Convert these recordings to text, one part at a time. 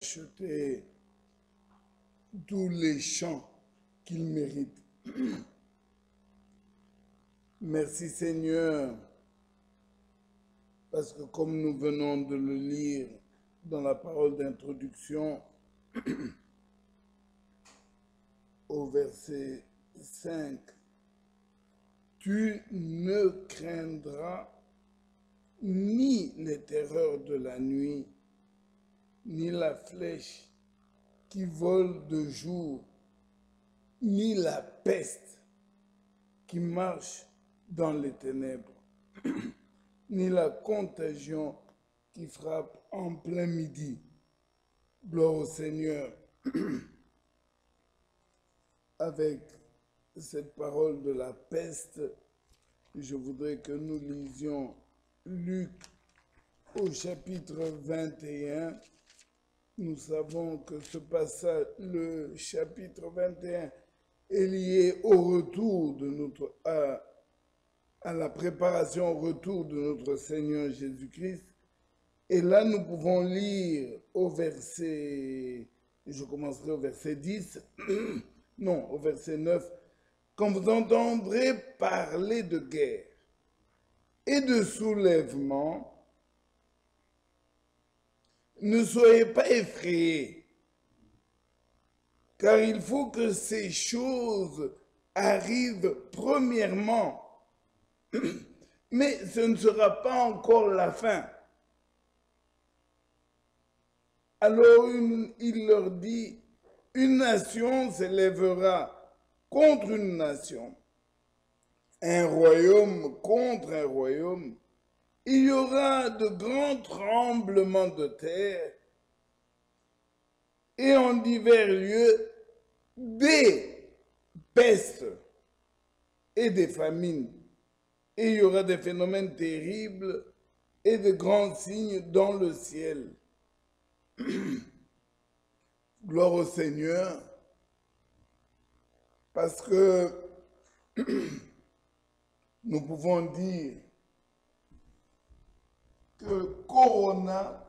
acheter tous les champs qu'il mérite. Merci Seigneur, parce que comme nous venons de le lire dans la parole d'introduction, au verset 5, tu ne craindras ni les terreurs de la nuit, ni la flèche qui vole de jour, ni la peste qui marche dans les ténèbres, ni la contagion qui frappe en plein midi. Gloire au Seigneur. Avec cette parole de la peste, je voudrais que nous lisions Luc au chapitre 21. Nous savons que ce passage, le chapitre 21, est lié au retour de notre, à la préparation au retour de notre Seigneur Jésus-Christ. Et là, nous pouvons lire au verset, je commencerai au verset 10, non, au verset 9, « Quand vous entendrez parler de guerre et de soulèvement, ne soyez pas effrayés, car il faut que ces choses arrivent premièrement, mais ce ne sera pas encore la fin. » Alors il leur dit, une nation s'élèvera contre une nation, un royaume contre un royaume. Il y aura de grands tremblements de terre et en divers lieux des pestes et des famines. Et il y aura des phénomènes terribles et de grands signes dans le ciel. Gloire au Seigneur, parce que nous pouvons dire que Corona,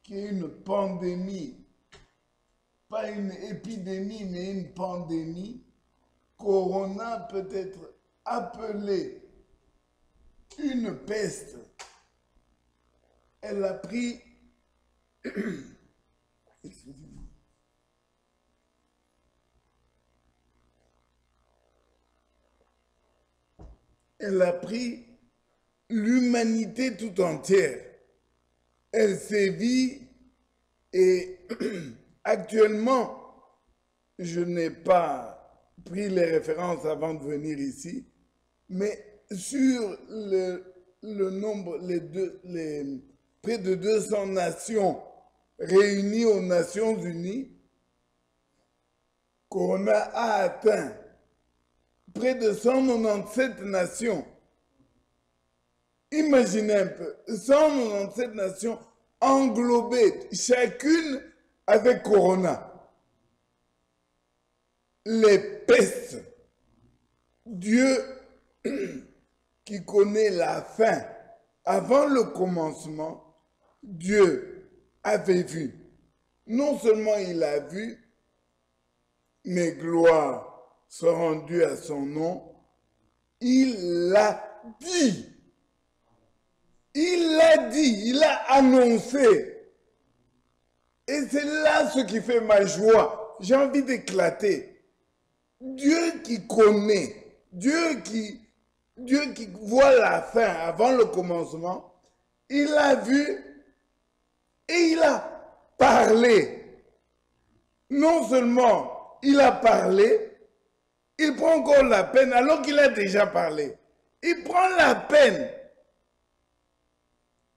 qui est une pandémie, pas une épidémie, mais une pandémie, Corona peut être appelée une peste. Elle a pris excusez-moi. Elle a pris l'humanité tout entière. Elle sévit et actuellement, je n'ai pas pris les références avant de venir ici, mais sur le nombre, près de 200 nations réunies aux Nations Unies, Corona a atteint près de 197 nations. Imaginez un peu, 197 nations englobées, chacune avec Corona. Les pestes, Dieu qui connaît la fin avant le commencement, Dieu avait vu. Non seulement il a vu, mais gloire soit rendue à son nom, il l'a dit. Il l'a dit, il l'a annoncé. Et c'est là ce qui fait ma joie. J'ai envie d'éclater. Dieu qui connaît, Dieu qui voit la fin avant le commencement, il a vu et il a parlé. Non seulement il a parlé, il prend encore la peine alors qu'il a déjà parlé. Il prend la peine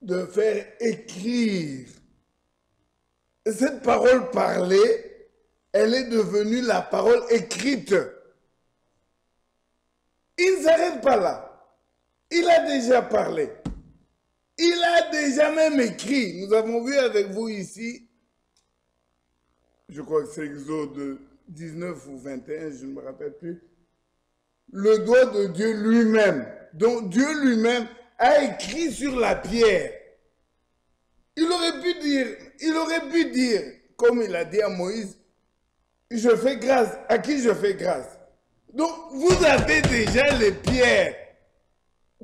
de faire écrire. Cette parole parlée, elle est devenue la parole écrite. Il ne s'arrête pas là. Il a déjà parlé. Il a déjà même écrit. Nous avons vu avec vous ici, je crois que c'est Exode 19 ou 21, je ne me rappelle plus, le doigt de Dieu lui-même. Donc Dieu lui-même a écrit sur la pierre. Il aurait pu dire, il aurait pu dire, comme il a dit à Moïse, je fais grâce. À qui je fais grâce? Donc, vous avez déjà les pierres.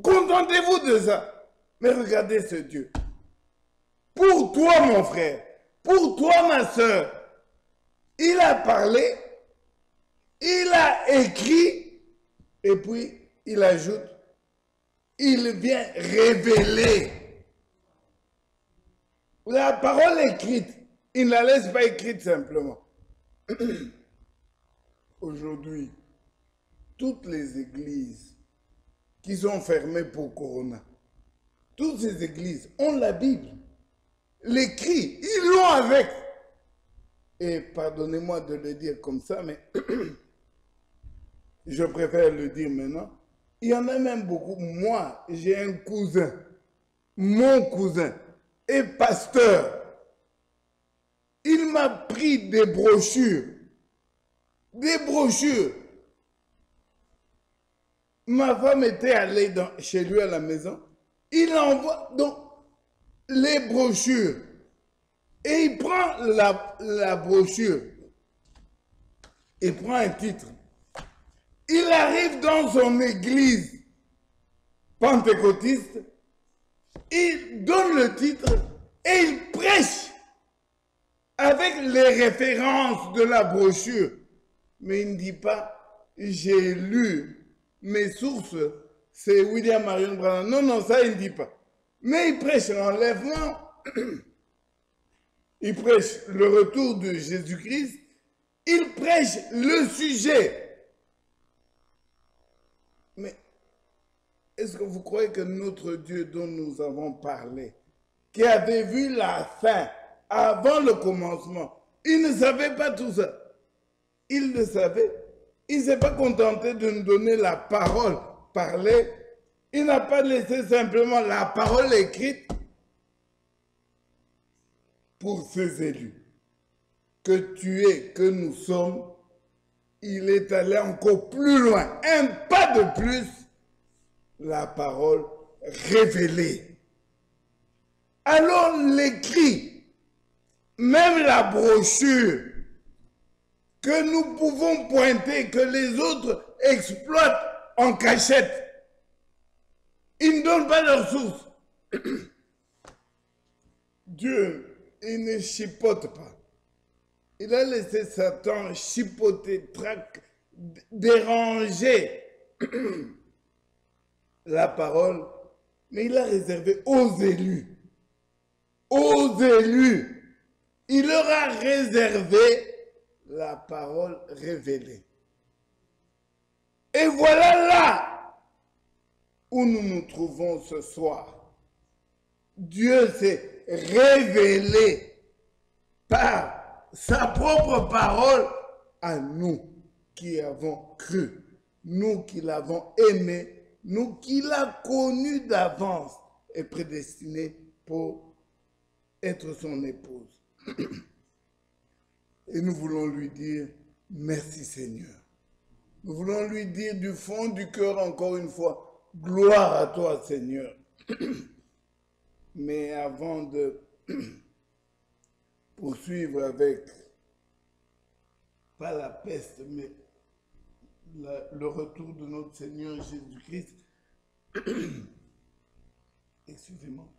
Contentez-vous de ça. Mais regardez ce Dieu. Pour toi, mon frère, pour toi, ma soeur, il a parlé, il a écrit, et puis il ajoute, il vient révéler. La parole écrite, il ne la laisse pas écrite simplement. Aujourd'hui, toutes les églises qui sont fermées pour Corona, toutes ces églises ont la Bible, l'écrit, ils l'ont avec. Et pardonnez-moi de le dire comme ça, mais je préfère le dire maintenant. Il y en a même beaucoup. Moi, j'ai un cousin, mon cousin, est pasteur. Il m'a pris des brochures. Des brochures. Ma femme était allée chez lui à la maison. Il envoie donc les brochures. Et il prend la brochure. Il prend un titre. Il arrive dans son église pentecôtiste. Il donne le titre et il prêche avec les références de la brochure. Mais il ne dit pas, j'ai lu mes sources, c'est William Marion Branham. Non, non, ça il ne dit pas. Mais il prêche l'enlèvement, il prêche le retour de Jésus-Christ, il prêche le sujet. Mais est-ce que vous croyez que notre Dieu dont nous avons parlé, qui avait vu la fin avant le commencement, il ne savait pas tout ça? Il le savait. Il ne s'est pas contenté de nous donner la parole parlée. Il n'a pas laissé simplement la parole écrite pour ses élus. Que tu es, que nous sommes, il est allé encore plus loin. Un pas de plus, la parole révélée. Alors l'écrit, même la brochure, que nous pouvons pointer, que les autres exploitent en cachette. Ils ne donnent pas leur source. Dieu, il ne chipote pas. Il a laissé Satan chipoter, déranger la parole, mais il a réservé aux élus. Aux élus. Il leur a réservé la parole révélée. Et voilà là où nous nous trouvons ce soir. Dieu s'est révélé par sa propre parole à nous qui avons cru, nous qui l'avons aimé, nous qui l'avons connu d'avance et prédestiné pour être son épouse. Et nous voulons lui dire, merci Seigneur. Nous voulons lui dire du fond du cœur encore une fois, gloire à toi Seigneur. Mais avant de poursuivre avec, pas la peste, mais le retour de notre Seigneur Jésus-Christ, excusez-moi,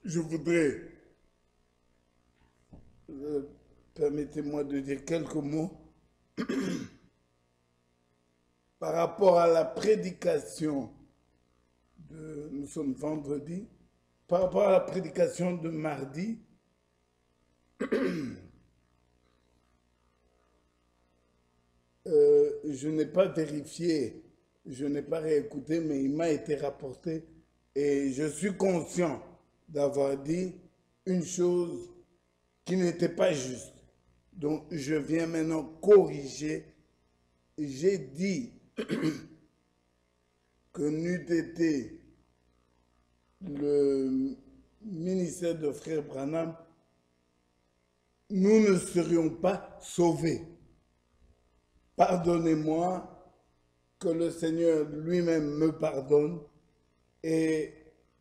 je voudrais, permettez-moi de dire quelques mots par rapport à la prédication de, nous sommes vendredi, par rapport à la prédication de mardi. Je n'ai pas vérifié, je n'ai pas réécouté, mais il m'a été rapporté et je suis conscient d'avoir dit une chose qui n'était pas juste. Donc, je viens maintenant corriger. J'ai dit que n'eût été le ministère de Frère Branham, nous ne serions pas sauvés. Pardonnez-moi, que le Seigneur lui-même me pardonne et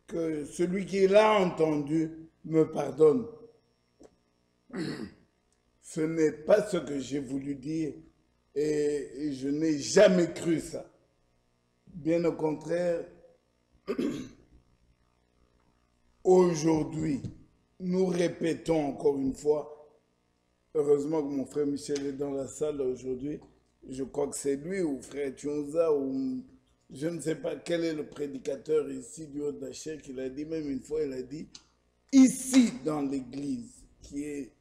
que celui qui l'a entendu me pardonne. Ce n'est pas ce que j'ai voulu dire et je n'ai jamais cru ça. Bien au contraire, aujourd'hui, nous répétons encore une fois, heureusement que mon frère Michel est dans la salle aujourd'hui, je crois que c'est lui ou frère Tchonza ou je ne sais pas quel est le prédicateur ici du Haut-Dacher qui l'a dit, même une fois il a dit, ici dans l'église qui est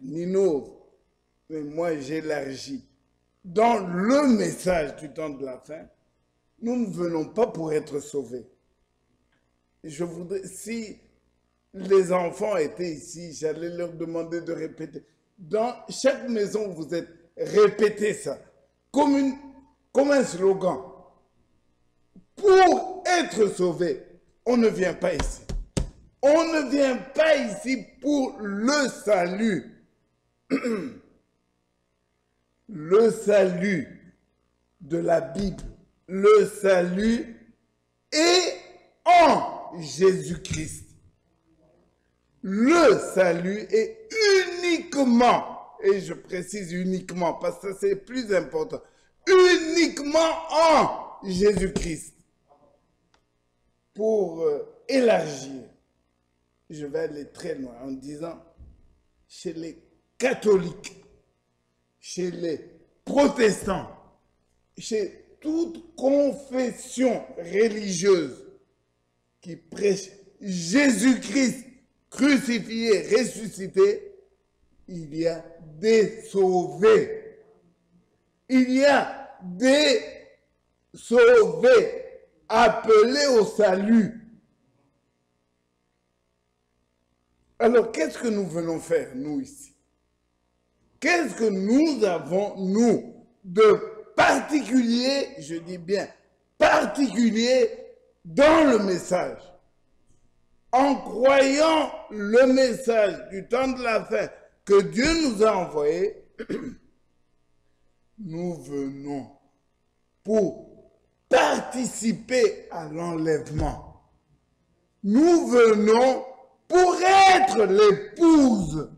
Nino, mais moi j'élargis, dans le message du temps de la fin, nous ne venons pas pour être sauvés. Je voudrais, si les enfants étaient ici, j'allais leur demander de répéter. Dans chaque maison où vous êtes, répétez ça, comme un slogan. Pour être sauvé, on ne vient pas ici. On ne vient pas ici pour le salut. Le salut de la Bible, le salut est en Jésus-Christ. Le salut est uniquement, et je précise uniquement parce que c'est plus important, uniquement en Jésus-Christ. Pour élargir, je vais aller très loin en disant, chez les catholiques, chez les protestants, chez toute confession religieuse qui prêche Jésus-Christ crucifié, ressuscité, il y a des sauvés. Il y a des sauvés appelés au salut. Alors, qu'est-ce que nous venons faire, nous, ici? Qu'est-ce que nous avons, nous, de particulier, je dis bien particulier, dans le message? En croyant le message du temps de la fin que Dieu nous a envoyé, nous venons pour participer à l'enlèvement. Nous venons pour être l'épouse,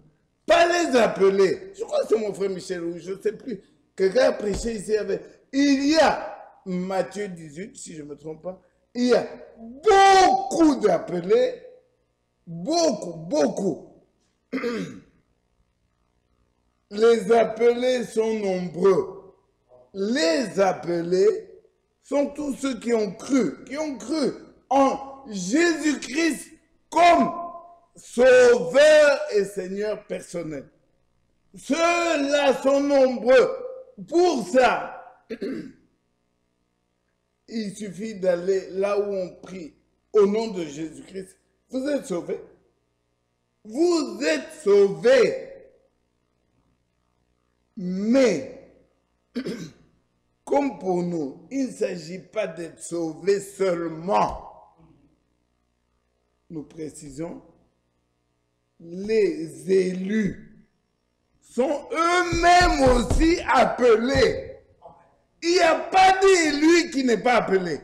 pas les appeler. Je crois que c'est mon frère Michel, ou je ne sais plus. Quelqu'un a prêché ici avec. Il y a, Matthieu 18, si je ne me trompe pas, il y a beaucoup d'appelés, beaucoup. Les appelés sont nombreux. Les appelés sont tous ceux qui ont cru en Jésus-Christ comme Sauveur et Seigneur personnel. Ceux-là sont nombreux. Pour ça, il suffit d'aller là où on prie au nom de Jésus-Christ. Vous êtes sauvés. Vous êtes sauvés. Mais, comme pour nous, il ne s'agit pas d'être sauvés seulement. Nous précisons, les élus sont eux-mêmes aussi appelés. Il n'y a pas d'élu qui n'est pas appelé.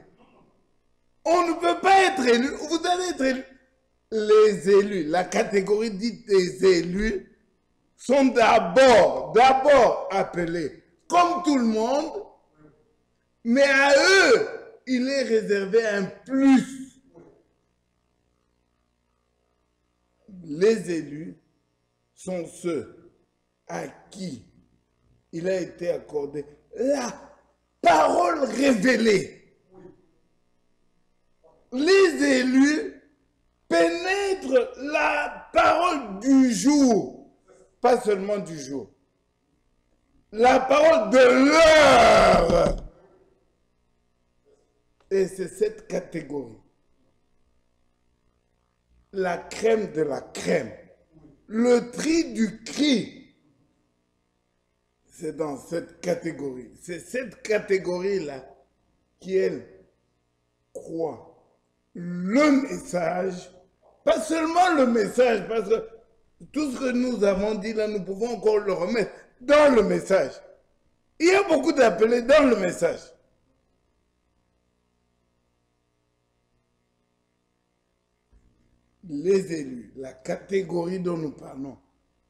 On ne peut pas être élu. Vous allez être élu. Les élus, la catégorie dite des élus, sont d'abord appelés comme tout le monde, mais à eux, il est réservé un plus. Les élus sont ceux à qui il a été accordé la parole révélée. Les élus pénètrent la parole du jour, pas seulement du jour, la parole de l'heure. Et c'est cette catégorie, la crème de la crème, le tri du cri, c'est dans cette catégorie. C'est cette catégorie-là qui, elle, croit le message, pas seulement le message, parce que tout ce que nous avons dit là, nous pouvons encore le remettre dans le message. Il y a beaucoup d'appelés dans le message. les élus, la catégorie dont nous parlons,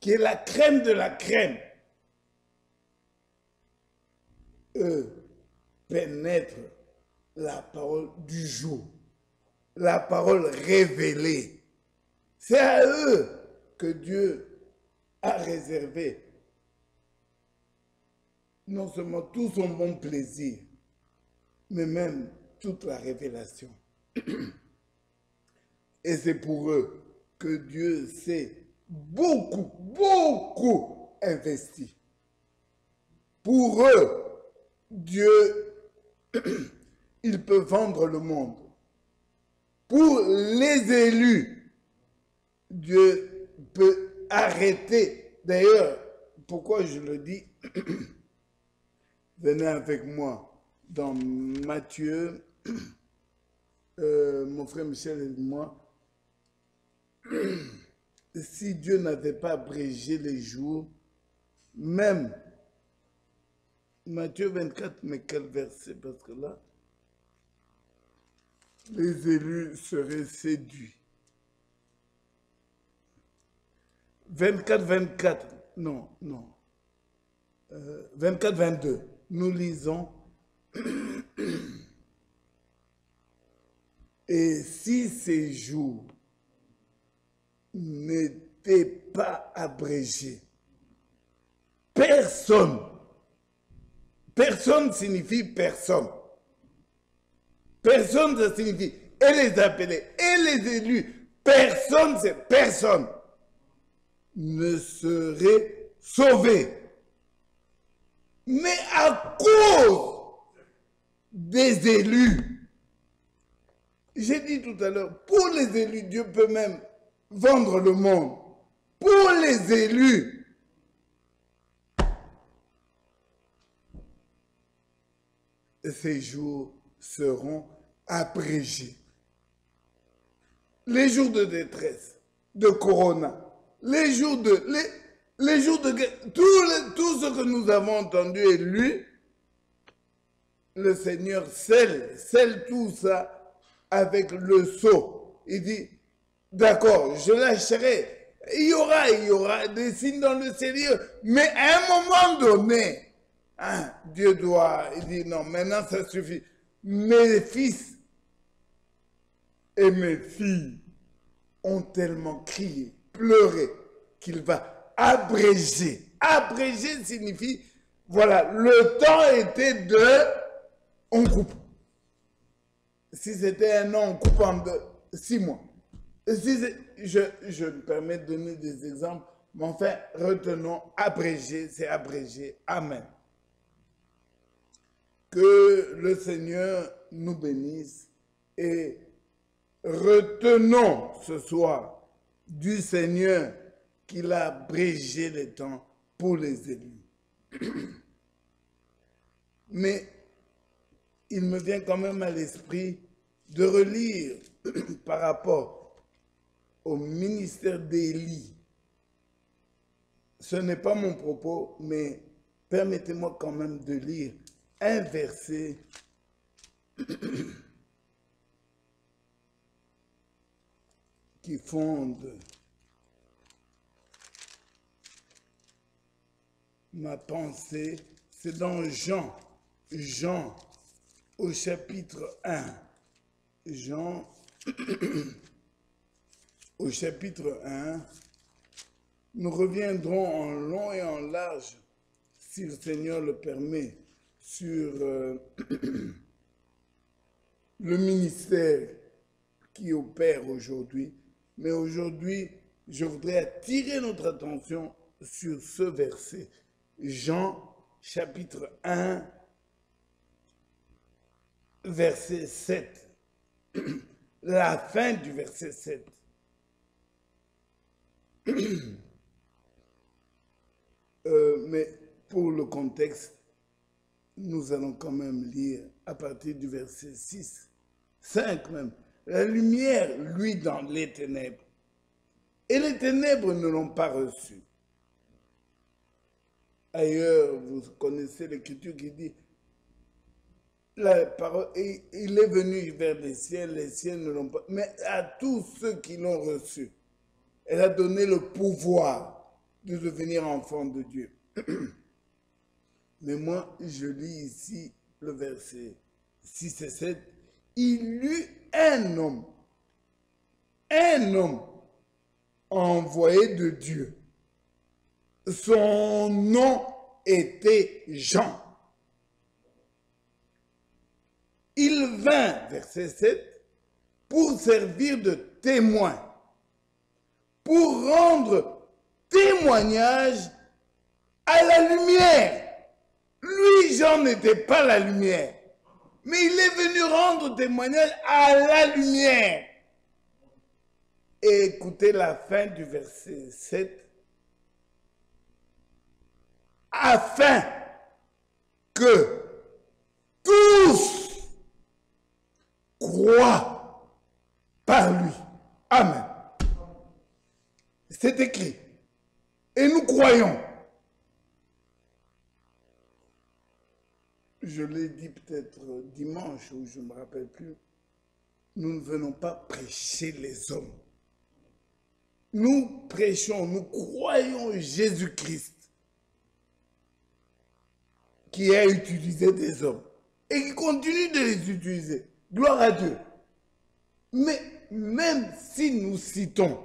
qui est la crème de la crème, eux pénètrent la parole du jour, la parole révélée. C'est à eux que Dieu a réservé non seulement tout son bon plaisir, mais même toute la révélation. Et c'est pour eux que Dieu s'est beaucoup, beaucoup investi. Pour eux, Dieu, il peut vendre le monde. Pour les élus, Dieu peut arrêter. D'ailleurs, pourquoi je le dis, venez avec moi dans Matthieu, mon frère Michel et moi, si Dieu n'avait pas abrégé les jours, même Matthieu 24, mais quel verset? Parce que là, les élus seraient séduits. 24, 24, non, non. 24, 22, nous lisons. Et si ces jours n'étaient pas abrégés, personne, personne signifie personne. Personne, ça signifie et les appelés et les élus. Personne, c'est personne ne serait sauvé. Mais à cause des élus, j'ai dit tout à l'heure, pour les élus, Dieu peut même vendre le monde. Pour les élus, ces jours seront abrégés. Les jours de détresse, de corona, les jours de guerre, tout ce que nous avons entendu et lu, le Seigneur scelle tout ça avec le sceau. Il dit, d'accord, je lâcherai. Il y aura des signes dans le Seigneur, mais à un moment donné, hein, Dieu doit, il dit non, maintenant ça suffit. Mes fils et mes filles ont tellement crié, pleuré, qu'il va abréger. Abréger signifie, voilà, le temps était on coupe. Si c'était un an, on coupe en 6 mois. Si je me permets de donner des exemples, mais enfin, retenons, abréger, c'est abréger. Amen. Que le Seigneur nous bénisse et retenons ce soir du Seigneur qu'il a abrégé les temps pour les élus. Mais il me vient quand même à l'esprit de relire par rapport au ministère d'Élie. Ce n'est pas mon propos, mais permettez-moi quand même de lire un verset qui fonde ma pensée. C'est dans Jean au chapitre 1. Jean au chapitre 1. Nous reviendrons en long et en large, si le Seigneur le permet, sur le ministère qui opère aujourd'hui. Mais aujourd'hui, je voudrais attirer notre attention sur ce verset. Jean, chapitre 1, verset 7. La fin du verset 7. Mais pour le contexte, nous allons quand même lire à partir du verset 6, 5 même. La lumière, lui, dans les ténèbres. Et les ténèbres ne l'ont pas reçu. Ailleurs, vous connaissez l'écriture qui dit, la parole, il est venu vers les ciels ne l'ont pas, mais à tous ceux qui l'ont reçu, elle a donné le pouvoir de devenir enfant de Dieu. Mais moi, je lis ici le verset 6 et 7. Il eut un homme envoyé de Dieu. Son nom était Jean. Il vint, verset 7, pour servir de témoin, pour rendre témoignage à la lumière. Lui, Jean, n'était pas la lumière, mais il est venu rendre témoignage à la lumière. Et écoutez la fin du verset 7. Afin que tous croient par lui. Amen. C'est écrit. Et nous croyons. Je l'ai dit peut-être dimanche, ou je ne me rappelle plus. Nous ne venons pas prêcher les hommes. Nous prêchons, nous croyons Jésus-Christ qui a utilisé des hommes et qui continue de les utiliser. Gloire à Dieu. Mais même si nous citons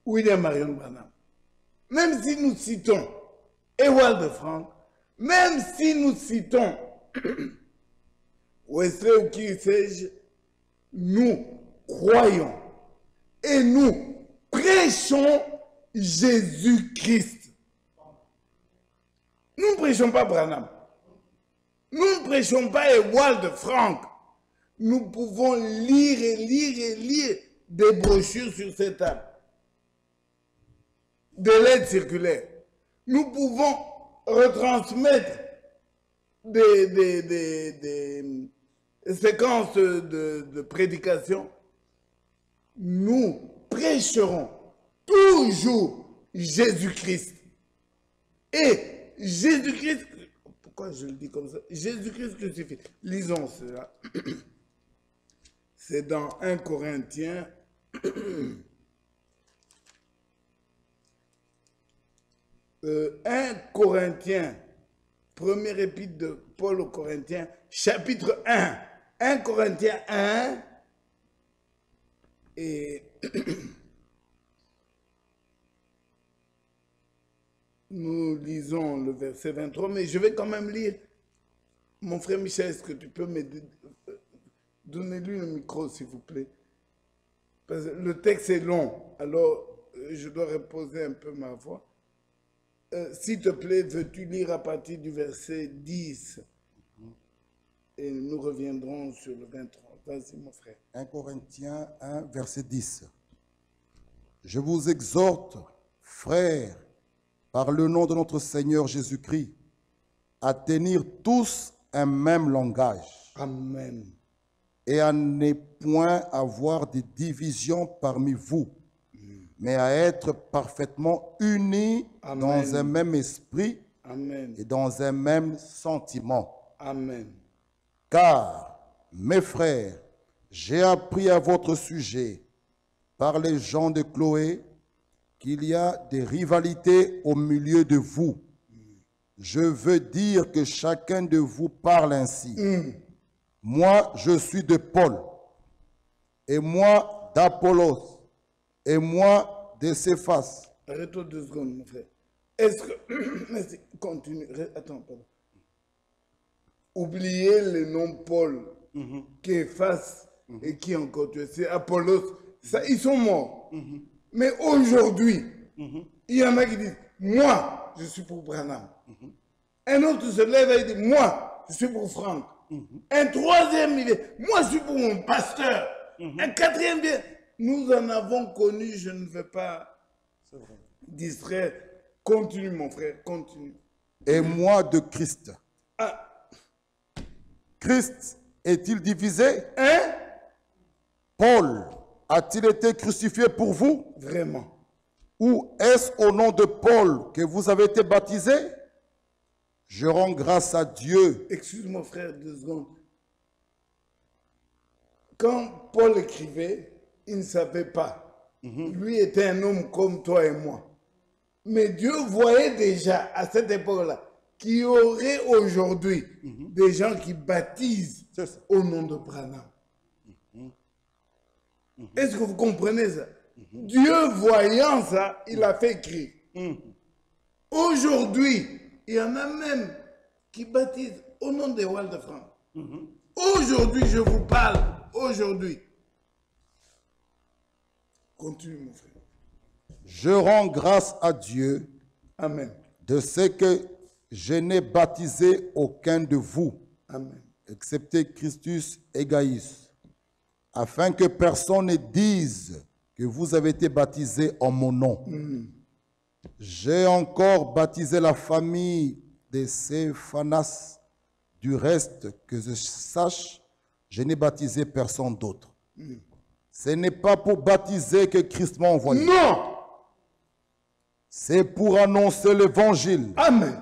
William Marion Branham, même si nous citons Ewald Frank, même si nous citons Wesley ou qui sais-je, nous croyons et nous prêchons Jésus-Christ. Nous ne prêchons pas Branham. Nous ne prêchons pas Ewald Frank. Nous pouvons lire et lire et lire des brochures sur cette table, des lettres circulaires. Nous pouvons retransmettre des séquences de prédication. Nous prêcherons toujours Jésus-Christ. Et Jésus-Christ, pourquoi je le dis comme ça? Jésus-Christ crucifié. Lisons cela. C'est dans 1 Corinthiens. 1 Corinthiens, premier épître de Paul aux Corinthiens, chapitre 1. 1 Corinthiens 1. Et nous lisons le verset 23, mais je vais quand même lire. Mon frère Michel, est-ce que tu peux m'aider? Donnez-lui le micro, s'il vous plaît. Parce que le texte est long, alors je dois reposer un peu ma voix. S'il te plaît, veux-tu lire à partir du verset 10? Et nous reviendrons sur le 23. Vas-y, mon frère. 1 Corinthiens 1, verset 10. Je vous exhorte, frères, par le nom de notre Seigneur Jésus-Christ, à tenir tous un même langage. Amen. Et à ne point avoir de divisions parmi vous, mais à être parfaitement unis Amen. dans un même esprit Amen. et dans un même sentiment. Amen. Car, mes frères, j'ai appris à votre sujet, par les gens de Chloé, qu'il y a des rivalités au milieu de vous. Je veux dire que chacun de vous parle ainsi. Moi, je suis de Paul, et moi d'Apollos, et moi de Céphas. Arrête-toi 2 secondes, mon frère. Est-ce que... Merci. Continue. Attends, pardon. Oubliez le nom Paul, Képhas, et qui encore tu sais, Apollos. Ça, ils sont morts. Mais aujourd'hui, il y en a qui disent, moi, je suis pour Branham. Un autre se lève et dit, moi, je suis pour Franck. Un troisième, il dit, moi, je suis pour mon pasteur. Un quatrième, bien. Nous en avons connu, je ne vais pas distraire. Continue, mon frère, continue. Et moi de Christ. Ah, Christ est-il divisé? hein? Paul a-t-il été crucifié pour vous? Vraiment. Ou est-ce au nom de Paul que vous avez été baptisés? Je rends grâce à Dieu. Excuse-moi frère, 2 secondes. Quand Paul écrivait, il ne savait pas. Lui était un homme comme toi et moi. Mais Dieu voyait déjà à cette époque-là qu'il y aurait aujourd'hui des gens qui baptisent au nom de Branham. Est-ce que vous comprenez ça? Dieu voyant ça, il a fait écrire. Aujourd'hui, il y en a même qui baptisent au nom de Walde Franck. Aujourd'hui, je vous parle. Aujourd'hui. Continue, mon frère. Je rends grâce à Dieu. Amen. De ce que je n'ai baptisé aucun de vous, Amen. excepté Christus et Gaius, afin que personne ne dise que vous avez été baptisés en mon nom. J'ai encore baptisé la famille de Stéphanas. Du reste, que je sache, je n'ai baptisé personne d'autre. Ce n'est pas pour baptiser que Christ m'a envoyé. Non! C'est pour annoncer l'évangile. Amen.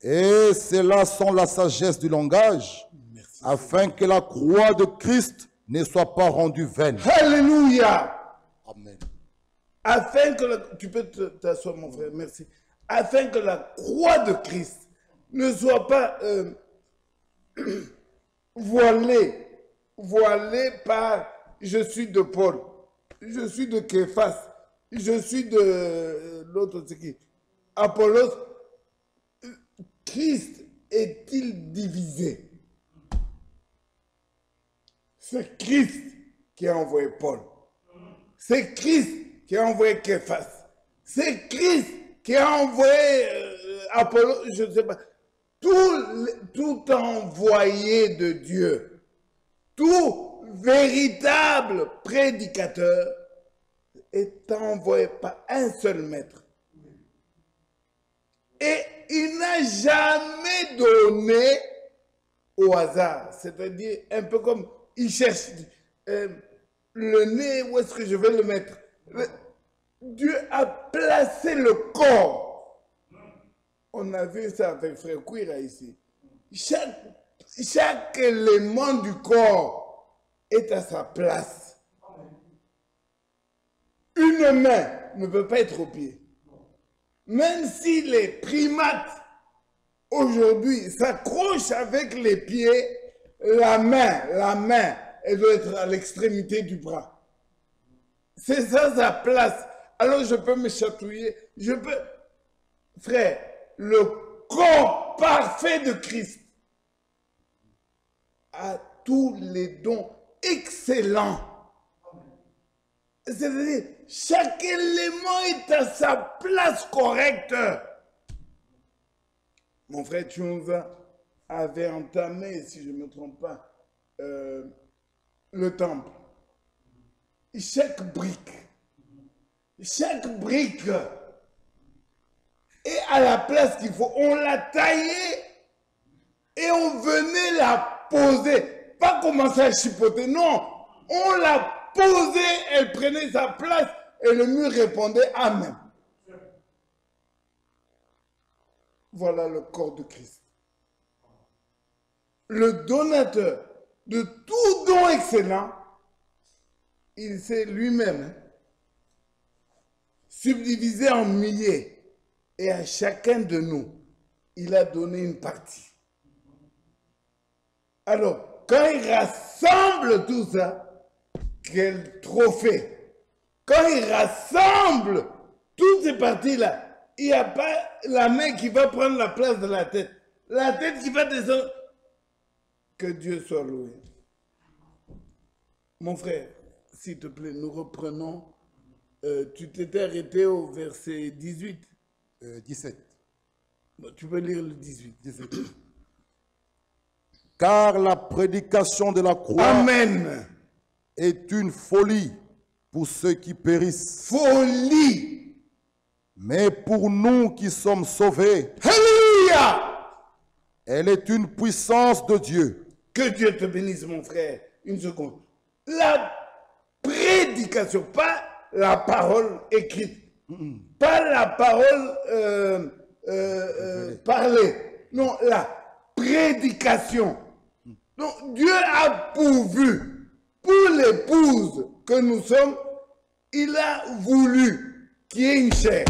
Et c'est là sans la sagesse du langage, afin que la croix de Christ ne soit pas rendue vaine. Alléluia! Amen. Afin que tu peux t'asseoir, mon frère, merci. Afin que la croix de Christ ne soit pas voilée par je suis de Paul, je suis de Képhas, je suis de l'autre, c'est qui? Apollos. Christ est-il divisé? C'est Christ qui a envoyé Paul. C'est Christ qui a envoyé Képhas. C'est Christ qui a envoyé Apollos, je ne sais pas. Tout envoyé de Dieu, tout véritable prédicateur est envoyé par un seul maître. Et il n'a jamais donné au hasard. C'est-à-dire, un peu comme il cherche le nez, où est-ce que je vais le mettre? Dieu a placé le corps. On a vu ça avec Frère Kouira ici. Chaque élément du corps est à sa place. Une main ne peut pas être au pied. Même si les primates aujourd'hui s'accrochent avec les pieds, la main, elle doit être à l'extrémité du bras. C'est ça sa place. Alors je peux me chatouiller, je peux... Frère, le corps parfait de Christ a tous les dons excellents. C'est-à-dire, chaque élément est à sa place correcte. Mon frère Tchunza avait entamé, si je ne me trompe pas, le temple. Chaque brique est à la place qu'il faut. On l'a taillée et on venait la poser. Pas commencer à chipoter, non. On l'a posée, elle prenait sa place et le mur répondait Amen. Voilà le corps de Christ. Le donateur de tout don excellent, il s'est lui-même subdivisé en milliers. Et à chacun de nous, il a donné une partie. Alors, quand il rassemble tout ça, quel trophée! Quand il rassemble toutes ces parties-là, il n'y a pas la main qui va prendre la place de la tête. La tête qui va descendre. Que Dieu soit loué. Mon frère, s'il te plaît, nous reprenons. Tu t'étais arrêté au verset 18. 17. Bon, tu peux lire le 18. 17. Car la prédication de la croix Amen. est une folie pour ceux qui périssent. Folie. Mais pour nous qui sommes sauvés, Alléluia. elle est une puissance de Dieu. Que Dieu te bénisse, mon frère. Une seconde. La prédication, pas la parole écrite, pas la parole parlée. Non, la prédication. Donc Dieu a pourvu pour l'épouse que nous sommes, il a voulu qu'il y ait une chair,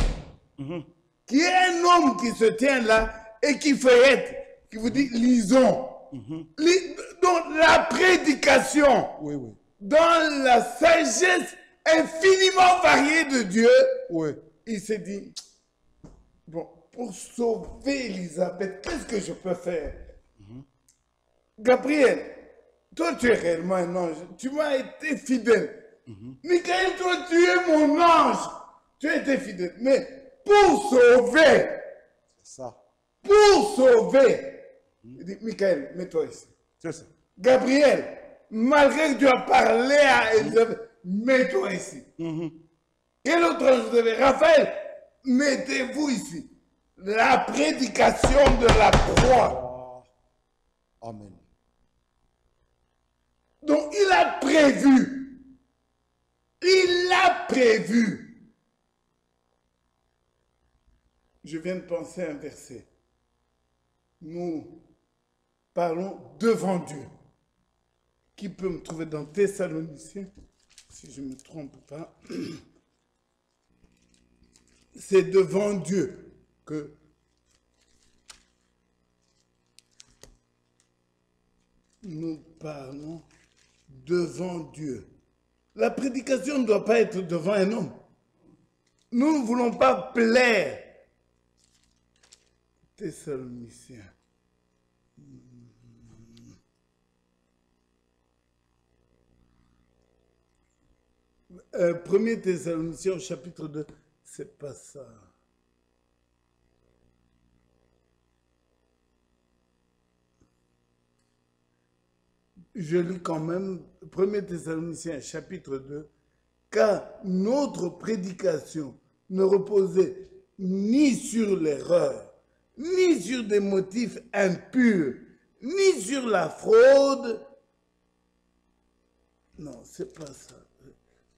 qu'il y ait un homme qui se tient là et qui feuillette, qui vous dit lisons. Donc la prédication, Oui, oui. dans la sagesse infiniment variée de Dieu, Oui. il s'est dit, bon, pour sauver Elisabeth, qu'est-ce que je peux faire? Gabriel, toi tu es réellement un ange, tu m'as été fidèle. Michael, toi tu es mon ange, tu as été fidèle. Mais pour sauver, Ça. il dit, Michael, mets-toi ici. C'est ça. Gabriel, malgré que tu as parlé à Elisabeth, mets-toi ici. Quel autre ange vous avez? Raphaël, mettez-vous ici. La prédication de la croix. Amen. Donc il a prévu. Il a prévu. Je viens de penser à un verset. Nous parlons devant Dieu. Qui peut me trouver dans Thessaloniciens, si je ne me trompe pas. C'est devant Dieu que nous parlons devant Dieu. La prédication ne doit pas être devant un homme. Nous ne voulons pas plaire. Thessaloniciens. 1er Thessaloniciens, chapitre 2, c'est pas ça. Je lis quand même 1er Thessaloniciens, chapitre 2, car notre prédication ne reposait ni sur l'erreur, ni sur des motifs impurs, ni sur la fraude. Non, c'est pas ça.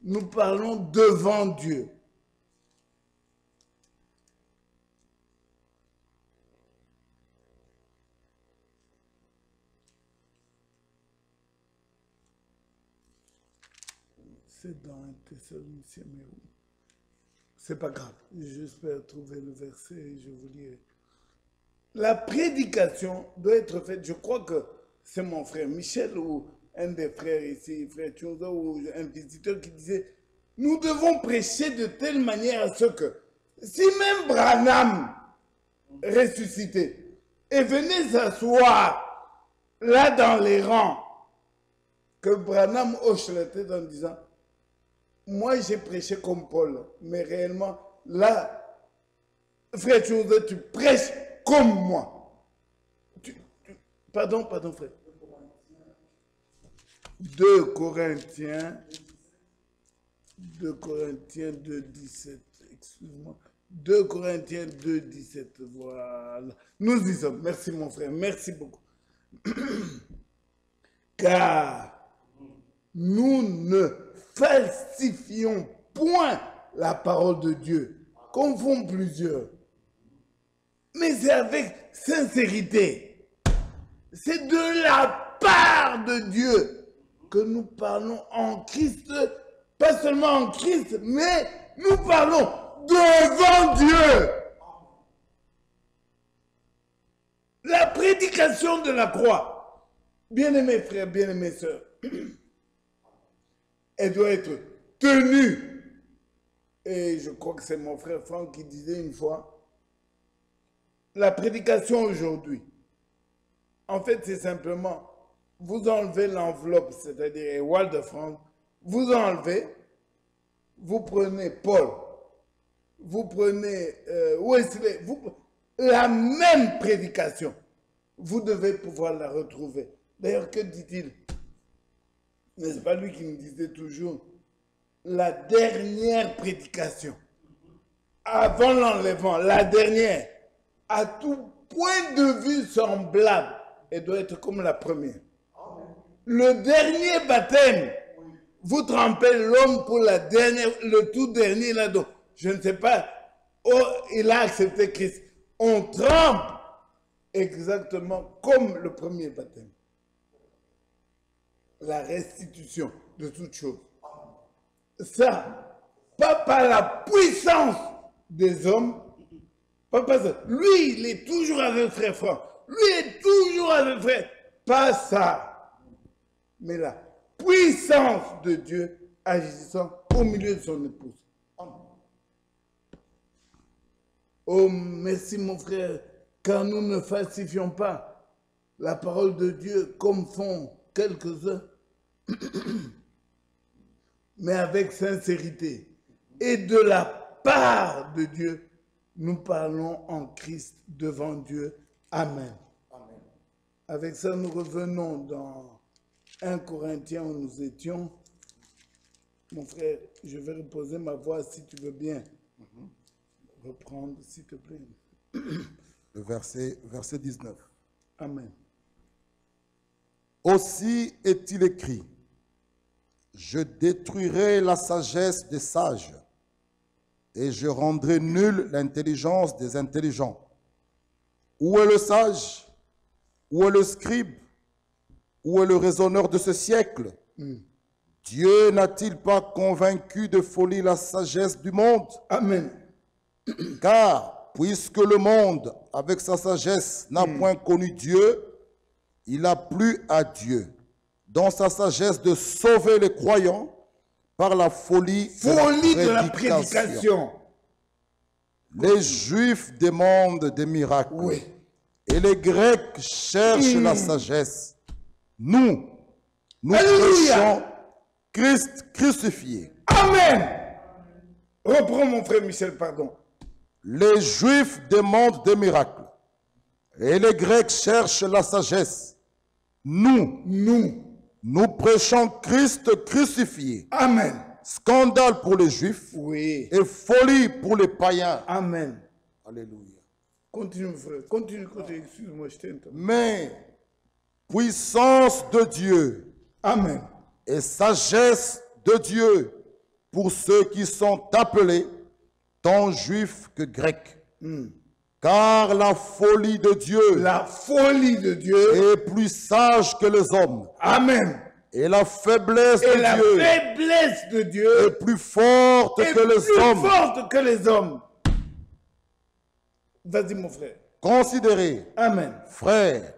Nous parlons devant Dieu. C'est dans un Thessaloniciens, mais où? C'est pas grave. J'espère trouver le verset et je vous lirai. La prédication doit être faite. Je crois que c'est mon frère Michel ou un des frères ici, frère Tchouza, ou un visiteur qui disait, nous devons prêcher de telle manière à ce que, si même Branham ressuscité et venait s'asseoir là dans les rangs, que Branham hoche la tête en disant, moi j'ai prêché comme Paul, mais réellement, là, frère Tchouza, tu prêches comme moi. Pardon, frère. 2 Corinthiens 2, 17, excuse-moi. 2 Corinthiens 2, 17, voilà. Nous y sommes. Merci mon frère, merci beaucoup. Car nous ne falsifions point la parole de Dieu, comme font plusieurs. Mais c'est avec sincérité. C'est de la part de Dieu que nous parlons en Christ, pas seulement en Christ, mais nous parlons devant Dieu. La prédication de la croix, bien-aimés frères, bien-aimés sœurs, elle doit être tenue. Et je crois que c'est mon frère Franck qui disait une fois, la prédication aujourd'hui, en fait c'est simplement, vous enlevez l'enveloppe, c'est-à-dire Ewald de France, vous enlevez, vous prenez Paul, vous prenez Wesley, la même prédication, vous devez pouvoir la retrouver. D'ailleurs, que dit-il? N'est-ce pas lui qui me disait toujours, la dernière prédication, avant l'enlèvement, la dernière, à tout point de vue semblable, elle doit être comme la première. Le dernier baptême, vous trempez l'homme pour la dernière, le tout dernier là-dedans. Je ne sais pas, oh, il a accepté Christ. On trempe exactement comme le premier baptême. La restitution de toutes choses. Ça, pas par la puissance des hommes, pas par ça. Lui, il est toujours avec frère Franck. Lui est toujours avec frère. Pas ça. Mais la puissance de Dieu agissant au milieu de son épouse. Oh, merci mon frère, car nous ne falsifions pas la parole de Dieu comme font quelques-uns, mais avec sincérité. Et de la part de Dieu, nous parlons en Christ devant Dieu. Amen. Amen. Avec ça, nous revenons dans 1 Corinthiens où nous étions. Mon frère, je vais reposer ma voix si tu veux bien. Reprendre, s'il te plaît. Le verset 19. Amen. Aussi est-il écrit, je détruirai la sagesse des sages et je rendrai nulle l'intelligence des intelligents. Où est le sage? Où est le scribe? Où est le raisonneur de ce siècle? Dieu n'a-t-il pas convaincu de folie la sagesse du monde? Amen. Car, puisque le monde, avec sa sagesse, n'a point connu Dieu, il a plu à Dieu, dans sa sagesse, de sauver les croyants par la folie de la prédication. Les Juifs demandent des miracles, oui, et les Grecs cherchent la sagesse. Nous Alléluia. prêchons Christ crucifié. Amen. Reprends mon frère Michel, pardon. Les Juifs demandent des miracles et les Grecs cherchent la sagesse. Nous prêchons Christ crucifié. Amen. Scandale pour les Juifs, oui, et folie pour les païens. Amen. Alléluia. Continue, mon frère. Continue, excuse-moi, je t'entends. Mais puissance de Dieu. Amen. Et sagesse de Dieu pour ceux qui sont appelés, tant juifs que grecs. Car la folie de Dieu, est plus sage que les hommes. Amen. Et la faiblesse de Dieu est plus forte que les hommes. Vas-y mon frère. Considérez, amen, frères,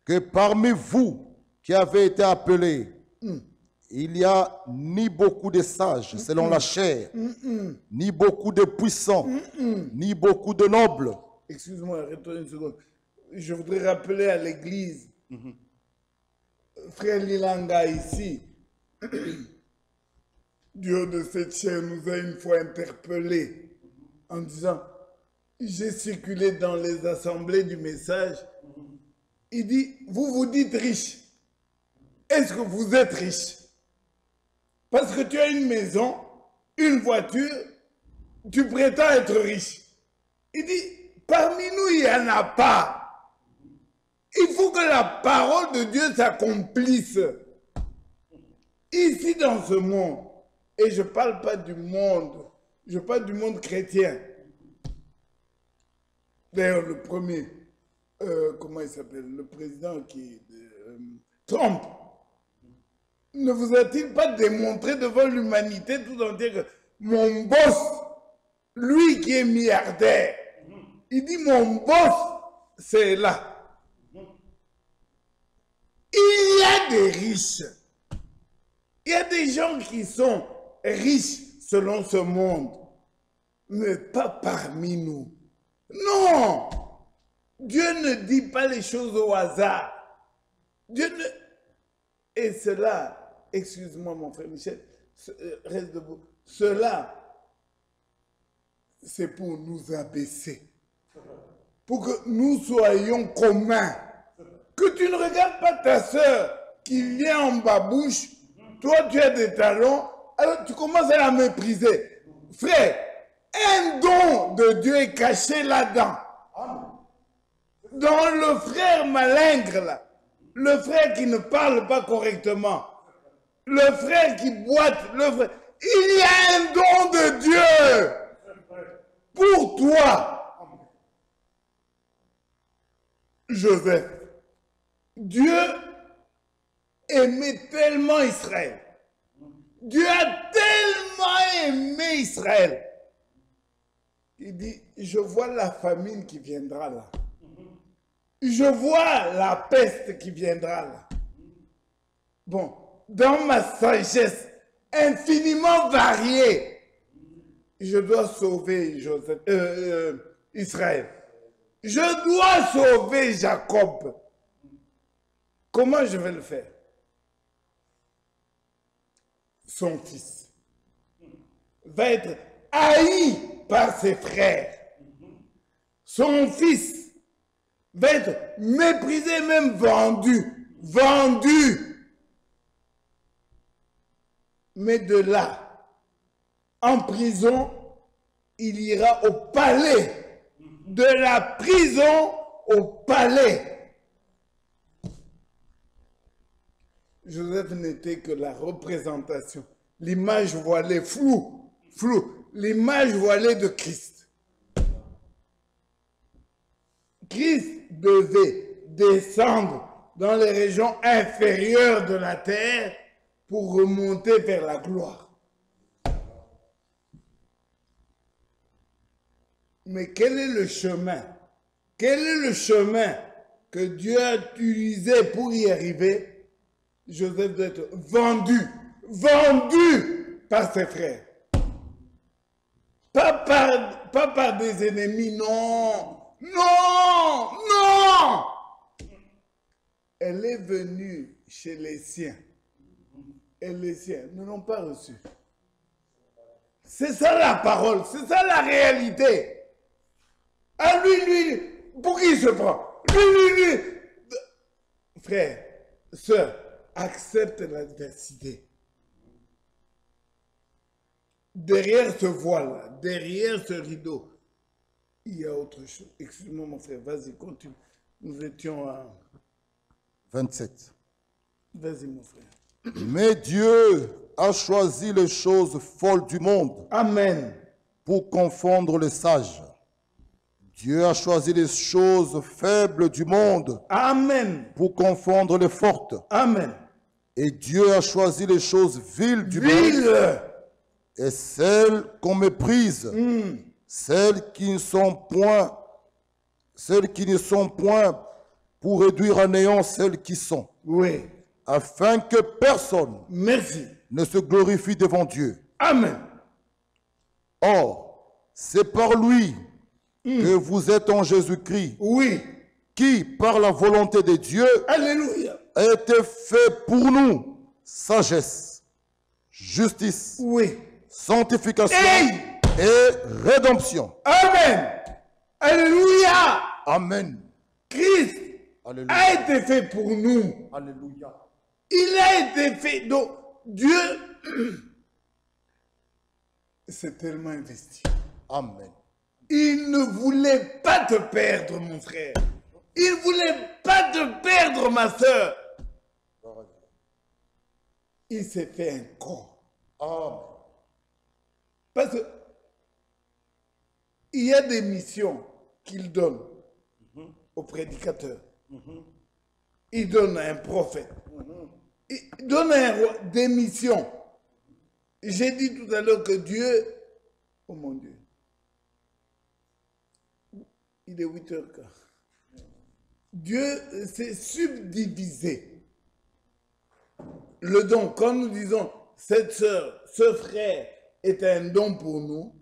que parmi vous qui avez été appelés, il n'y a ni beaucoup de sages selon la chair, ni beaucoup de puissants, ni beaucoup de nobles. Excuse-moi, arrête-toi une seconde. Je voudrais rappeler à l'église, frère Lilanga ici, du haut de cette chair nous a une fois interpellés en disant, j'ai circulé dans les assemblées du message, il dit, vous vous dites riche. Est-ce que vous êtes riche? Parce que tu as une maison, une voiture, tu prétends être riche. Il dit, parmi nous, il n'y en a pas. Il faut que la parole de Dieu s'accomplisse. Ici, dans ce monde, et je ne parle pas du monde, je parle du monde chrétien. D'ailleurs, le premier, comment il s'appelle, le président Trump, ne vous a-t-il pas démontré devant l'humanité tout entière que mon boss, lui qui est milliardaire, il dit mon boss, c'est là. Il y a des riches. Il y a des gens qui sont riches selon ce monde, mais pas parmi nous. Non! Dieu ne dit pas les choses au hasard. Dieu ne... Et cela, excuse-moi mon frère Michel, reste debout. Cela, c'est pour nous abaisser. Pour que nous soyons communs. Que tu ne regardes pas ta sœur qui vient en babouche, toi tu as des talons, alors tu commences à la mépriser. Frère, un don de Dieu est caché là-dedans. Dans le frère malingre là, le frère qui ne parle pas correctement, le frère qui boite, le frère, il y a un don de Dieu pour toi. Joseph. Dieu aimait tellement Israël. Dieu a tellement aimé Israël. Il dit, je vois la famine qui viendra là. Je vois la peste qui viendra là. Bon, dans ma sagesse infiniment variée, je dois sauver Israël. Je dois sauver Jacob. Comment je vais le faire? Son fils va être haï par ses frères. Son fils va être méprisé, même vendu. Vendu. Mais de là, en prison, il ira au palais. De la prison au palais. Joseph n'était que la représentation, l'image voilée, floue, l'image voilée de Christ. Christ devait descendre dans les régions inférieures de la terre pour remonter vers la gloire. Mais quel est le chemin? Quel est le chemin que Dieu a utilisé pour y arriver? Joseph doit être vendu par ses frères. Pas par des ennemis, non. Elle est venue chez les siens. Et les siens ne l'ont pas reçue. C'est ça la parole, c'est ça la réalité. Ah, lui, pour qui il se prend? Lui. Frère, sœur, accepte l'adversité. Derrière ce voile-là, derrière ce rideau, il y a autre chose. Excuse-moi mon frère, vas-y, continue. Nous étions à 27. Vas-y mon frère. Mais Dieu a choisi les choses folles du monde. Amen. Pour confondre les sages. Dieu a choisi les choses faibles du monde. Amen. Pour confondre les fortes. Amen. Et Dieu a choisi les choses viles du monde. Et celles qu'on méprise. Celles qui ne sont point pour réduire à néant celles qui sont. Oui. Afin que personne ne se glorifie devant Dieu. Amen. Or, c'est par lui que vous êtes en Jésus-Christ. Oui. Qui, par la volonté de Dieu, alléluia, a été fait pour nous sagesse, justice, oui, sanctification et rédemption. Amen. Alléluia. Amen. Christ Alléluia. A été fait pour nous. Alléluia. Il a été fait. Donc, Dieu s'est tellement investi. Amen. Il ne voulait pas te perdre, mon frère. Il ne voulait pas te perdre, ma soeur. Il s'est fait un corps. Amen. Parce que il y a des missions qu'il donne aux prédicateurs. Il donne à un prophète. Il donne à un roi des missions. J'ai dit tout à l'heure que Dieu, oh mon Dieu, il est 8h15. Dieu s'est subdivisé. Le don, quand nous disons cette sœur, ce frère est un don pour nous,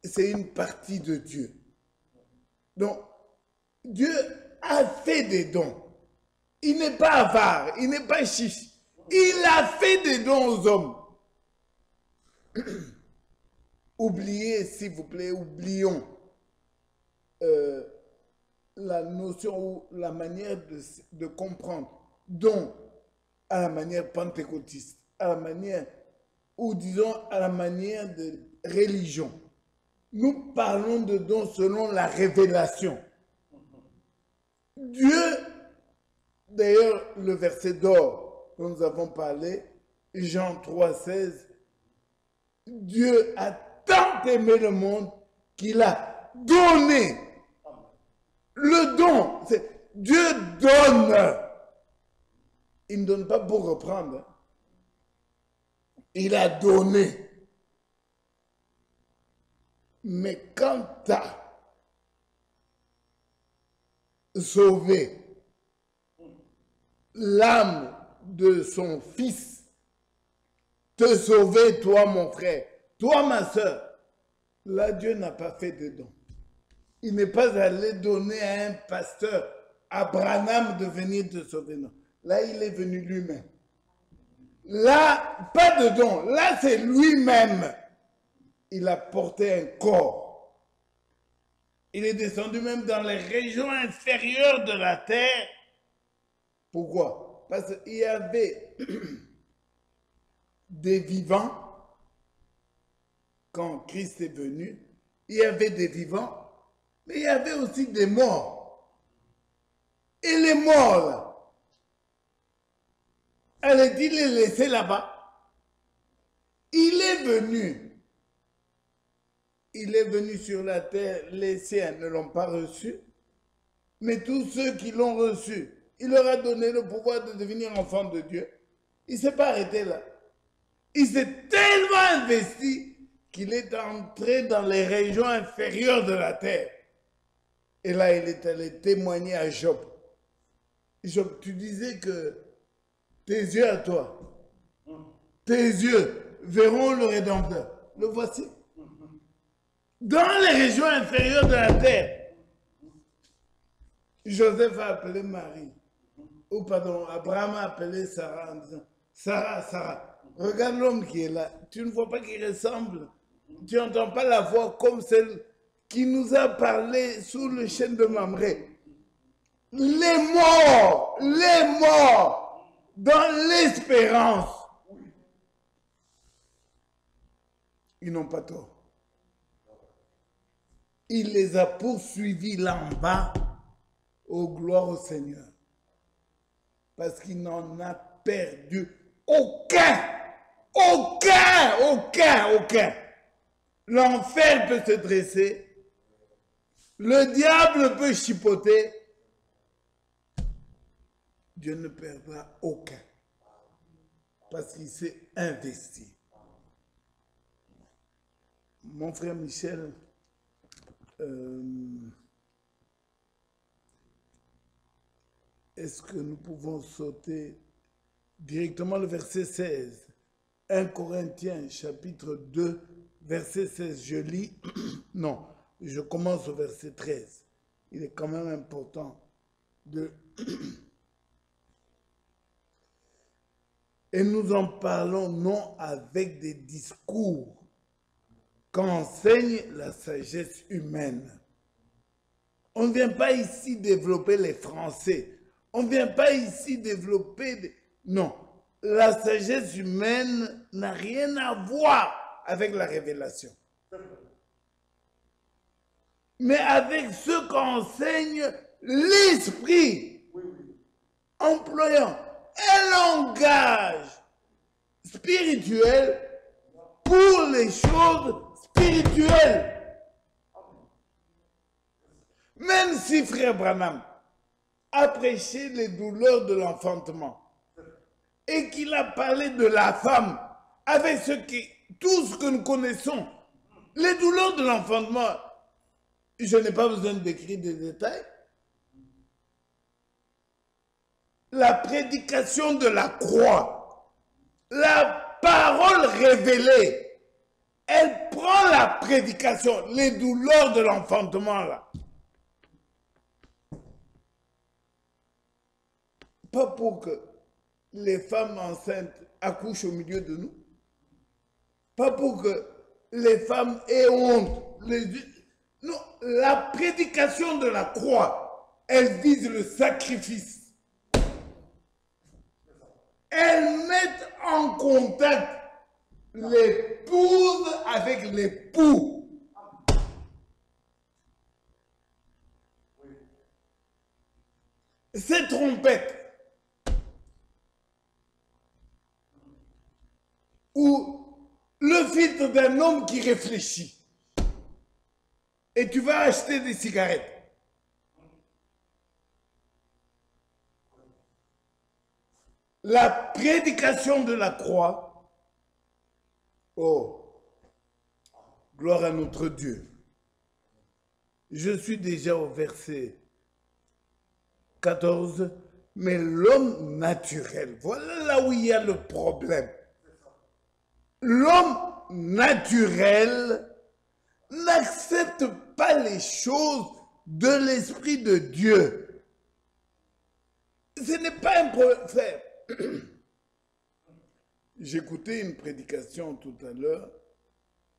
c'est une partie de Dieu. Donc, Dieu a fait des dons. Il n'est pas avare, il n'est pas chiche. Il a fait des dons aux hommes. Oubliez, s'il vous plaît, oublions la notion ou la manière de comprendre don à la manière pentecôtiste, à la manière, ou disons à la manière de religion. Nous parlons de dons selon la révélation. Dieu, d'ailleurs, le verset d'or dont nous avons parlé, Jean 3,16, Dieu a tant aimé le monde qu'il a donné. Le don, Dieu donne. Il ne donne pas pour reprendre. Il a donné. Mais quand tu as sauvé l'âme de son fils, te sauver, toi, mon frère, toi, ma soeur, là, Dieu n'a pas fait de don. Il n'est pas allé donner à un pasteur, à Branham, de venir te sauver, non. Là, il est venu lui-même. Là, pas de don. Là, c'est lui-même. Il a porté un corps. Il est descendu même dans les régions inférieures de la terre. Pourquoi? Parce qu'il y avait des vivants quand Christ est venu. Il y avait des vivants, mais il y avait aussi des morts. Et les morts, là, elle a dit les laisser là-bas. Il est venu. Il est venu sur la terre, les siens ne l'ont pas reçu, mais tous ceux qui l'ont reçu, il leur a donné le pouvoir de devenir enfants de Dieu. Il ne s'est pas arrêté là. Il s'est tellement investi qu'il est entré dans les régions inférieures de la terre. Et là, il est allé témoigner à Job. Job, tu disais que tes yeux à toi, tes yeux verront le Rédempteur. Le voici. Dans les régions inférieures de la terre, Joseph a appelé Marie. Ou pardon, Abraham a appelé Sarah en disant, Sarah, Sarah, regarde l'homme qui est là. Tu ne vois pas qu'il ressemble. Tu n'entends pas la voix comme celle qui nous a parlé sous le chêne de Mamré. Les morts, dans l'espérance, ils n'ont pas tort. Il les a poursuivis là en bas, aux gloires au Seigneur. Parce qu'il n'en a perdu aucun. L'enfer peut se dresser, le diable peut chipoter, Dieu ne perdra aucun. Parce qu'il s'est investi. Mon frère Michel, est-ce que nous pouvons sauter directement le verset 16? 1 Corinthiens chapitre 2, verset 16. Je lis, non, je commence au verset 13. Il est quand même important de... Et nous en parlons non avec des discours qu'enseigne la sagesse humaine. On ne vient pas ici développer les Français. On ne vient pas ici développer... Non, la sagesse humaine n'a rien à voir avec la révélation. Mais avec ce qu'enseigne l'esprit, employant un langage spirituel pour les choses spirituelles. Même si frère Branham a prêché les douleurs de l'enfantement et qu'il a parlé de la femme avec tout ce que nous connaissons, les douleurs de l'enfantement, je n'ai pas besoin d'écrire des détails. La prédication de la croix, la parole révélée, elle prend la prédication, les douleurs de l'enfantement là. Pas pour que les femmes enceintes accouchent au milieu de nous. Pas pour que les femmes aient honte. Non, la prédication de la croix, elle vise le sacrifice. Elle met en contact l'épouse avec l'époux. Ces trompettes, ou le filtre d'un homme qui réfléchit, et tu vas acheter des cigarettes. la prédication de la croix. Oh, gloire à notre Dieu. Je suis déjà au verset 14, mais l'homme naturel, voilà là où il y a le problème. L'homme naturel n'accepte pas les choses de l'Esprit de Dieu. Ce n'est pas un problème, frère. J'écoutais une prédication tout à l'heure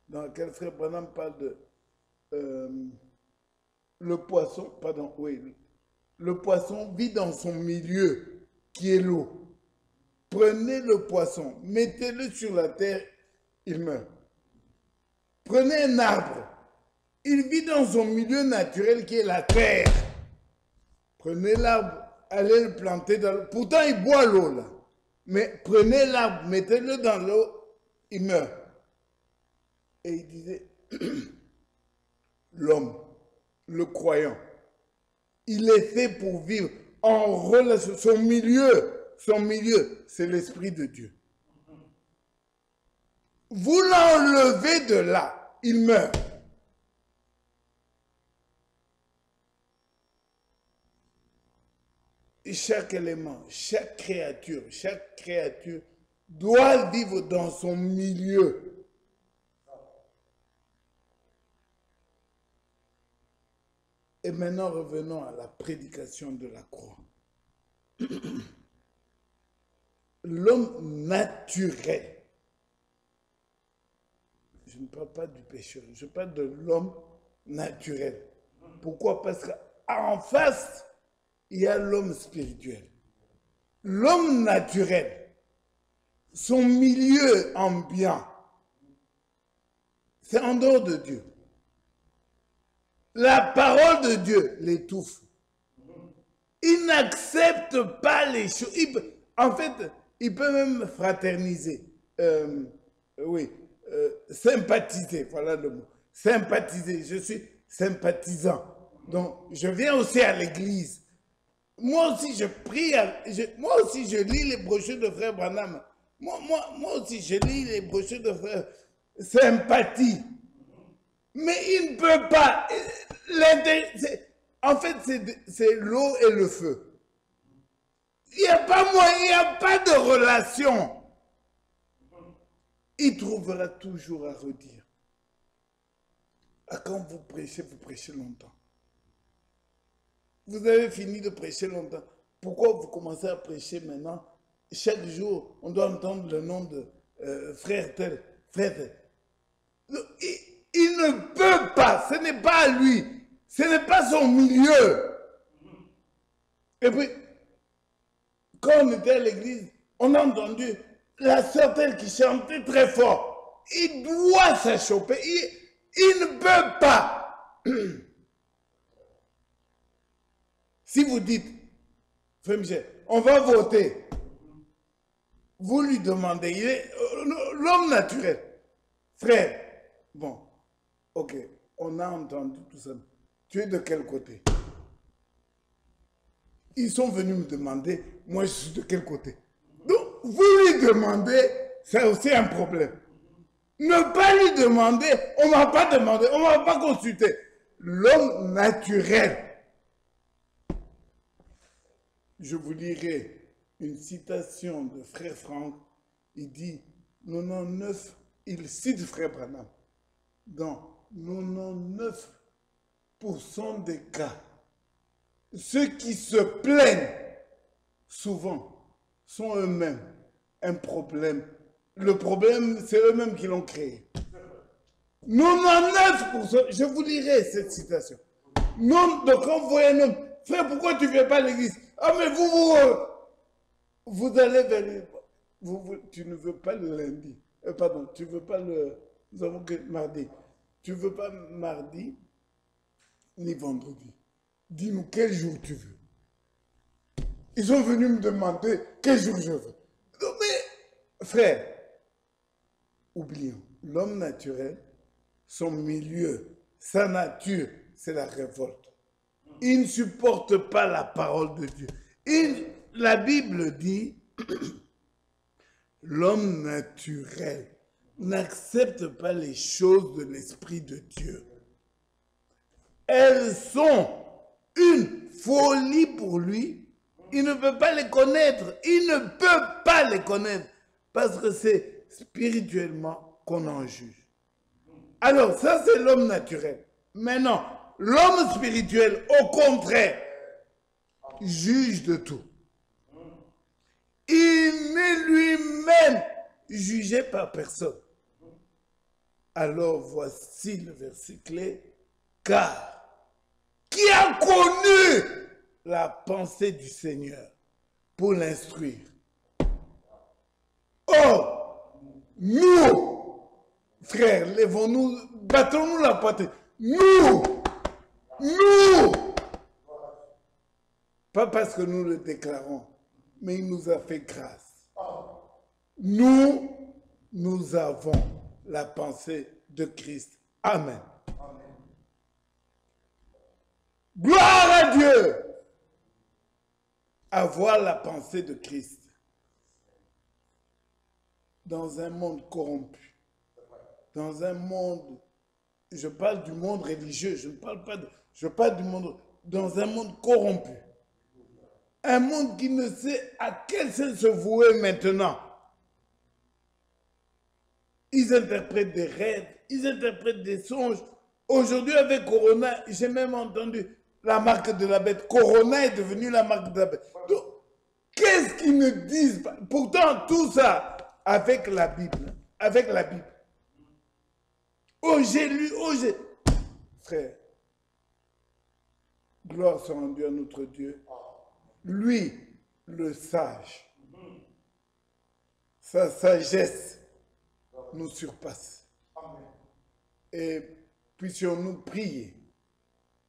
dans laquelle frère Branham parle de le poisson, pardon, oui, le poisson vit dans son milieu qui est l'eau. Prenez le poisson, mettez-le sur la terre, il meurt. Prenez un arbre, il vit dans son milieu naturel qui est la terre. Prenez l'arbre, allez le planter dans l'eau. Pourtant, il boit l'eau là. Mais prenez l'arbre, mettez-le dans l'eau, il meurt. Et il disait, l'homme, le croyant, il est fait pour vivre en relation. Son milieu, c'est l'Esprit de Dieu. Vous l'enlevez de là, il meurt. Et chaque élément, chaque créature doit vivre dans son milieu. Et maintenant, revenons à la prédication de la croix. L'homme naturel. Je ne parle pas du pécheur, je parle de l'homme naturel. Pourquoi? Parce qu'en face, il y a l'homme spirituel. L'homme naturel, son milieu ambiant, c'est en dehors de Dieu. La parole de Dieu l'étouffe. Il n'accepte pas les choses. En fait, il peut même fraterniser. Sympathiser, voilà le mot. Sympathiser, je suis sympathisant. Donc, je viens aussi à l'église. Moi aussi, je prie, moi aussi, je lis les brochures de frère Branham. Moi aussi, je lis les brochures de frère Sympathie. Mais il ne peut pas. En fait, c'est l'eau et le feu. Il n'y a pas moyen, il n'y a pas de relation. Il trouvera toujours à redire. Quand vous prêchez longtemps. Vous avez fini de prêcher longtemps. Pourquoi vous commencez à prêcher maintenant? Chaque jour, on doit entendre le nom de frère tel, frère tel. Il ne peut pas, ce n'est pas lui, ce n'est pas son milieu. Et puis, quand on était à l'église, on a entendu la sœur telle qui chantait très fort. Il doit s'achoper, il ne peut pas. Si vous dites, frère Michel, on va voter, vous lui demandez, il est l'homme naturel. Frère, bon, ok, on a entendu tout ça. Tu es de quel côté? Ils sont venus me demander, moi je suis de quel côté? Donc, vous lui demandez, c'est aussi un problème. Ne pas lui demander, on ne m'a pas demandé, on ne m'a pas consulté. L'homme naturel. Je vous lirai une citation de frère Franck. Il dit, 99, il cite frère Branham. Dans 99% des cas, ceux qui se plaignent, souvent, sont eux-mêmes un problème. Le problème, c'est eux-mêmes qui l'ont créé. 99%, je vous lirai cette citation. Donc quand vous voyez un homme, frère, pourquoi tu ne viens pas à l'église? Ah, mais vous allez vers tu ne veux pas le lundi. Pardon, tu ne veux pas le... Nous avons que mardi. Tu ne veux pas mardi ni vendredi. Dis-nous quel jour tu veux. Ils sont venus me demander quel jour je veux. Donc, mais, frère, oublions, l'homme naturel, son milieu, sa nature, c'est la révolte. Il ne supporte pas la parole de Dieu. La Bible dit, L'homme naturel n'accepte pas les choses de l'Esprit de Dieu. Elles sont une folie pour lui. Il ne peut pas les connaître. Il ne peut pas les connaître parce que c'est spirituellement qu'on en juge. Alors ça, c'est l'homme naturel. Maintenant, l'homme spirituel, au contraire, juge de tout. Il n'est lui-même jugé par personne. Alors voici le verset clé. Car qui a connu la pensée du Seigneur pour l'instruire? Or, nous, frères, lèvons-nous, battons-nous la poitrine. Nous, pas parce que nous le déclarons, mais il nous a fait grâce. Nous avons la pensée de Christ. Amen. Gloire à Dieu! Avoir la pensée de Christ. Dans un monde corrompu, dans un monde, je parle du monde religieux, je parle du monde, dans un monde corrompu. Un monde qui ne sait à quel sens se vouer maintenant. Ils interprètent des rêves, ils interprètent des songes. Aujourd'hui, avec Corona, j'ai même entendu la marque de la bête. Corona est devenue la marque de la bête. Donc, qu'est-ce qu'ils ne disent pas? Pourtant, tout ça, avec la Bible. Avec la Bible. Oh, j'ai lu, frère, gloire soit rendue à notre Dieu. Lui, le sage, sa sagesse nous surpasse. Et puissions-nous prier,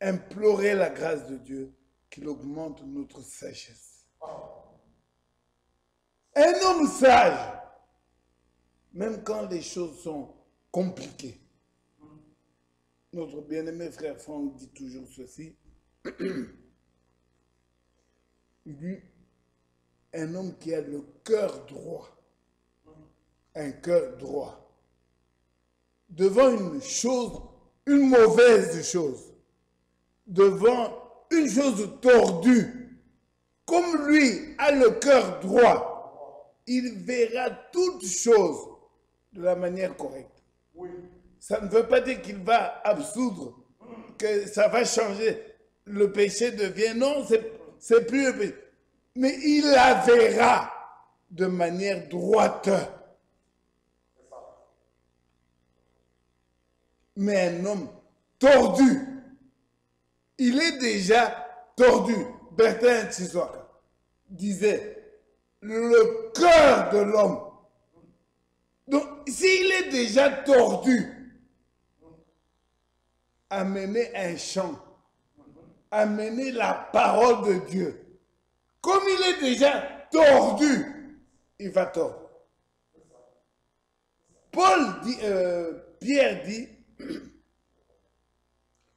implorer la grâce de Dieu qu'il augmente notre sagesse. Un homme sage, même quand les choses sont compliquées. Notre bien-aimé frère Franck dit toujours ceci. Il dit, un homme qui a le cœur droit, un cœur droit, devant une chose, une mauvaise chose, devant une chose tordue, comme lui a le cœur droit, il verra toutes choses de la manière correcte. Oui. Ça ne veut pas dire qu'il va absoudre, que ça va changer, le péché devient, non, c'est plus le péché. Mais il la verra de manière droite. Mais un homme tordu, il est déjà tordu. Bertin Chiswaka disait, le cœur de l'homme. Donc, s'il est déjà tordu, amener un chant, amener la parole de Dieu. Comme il est déjà tordu, il va tordre. Pierre dit,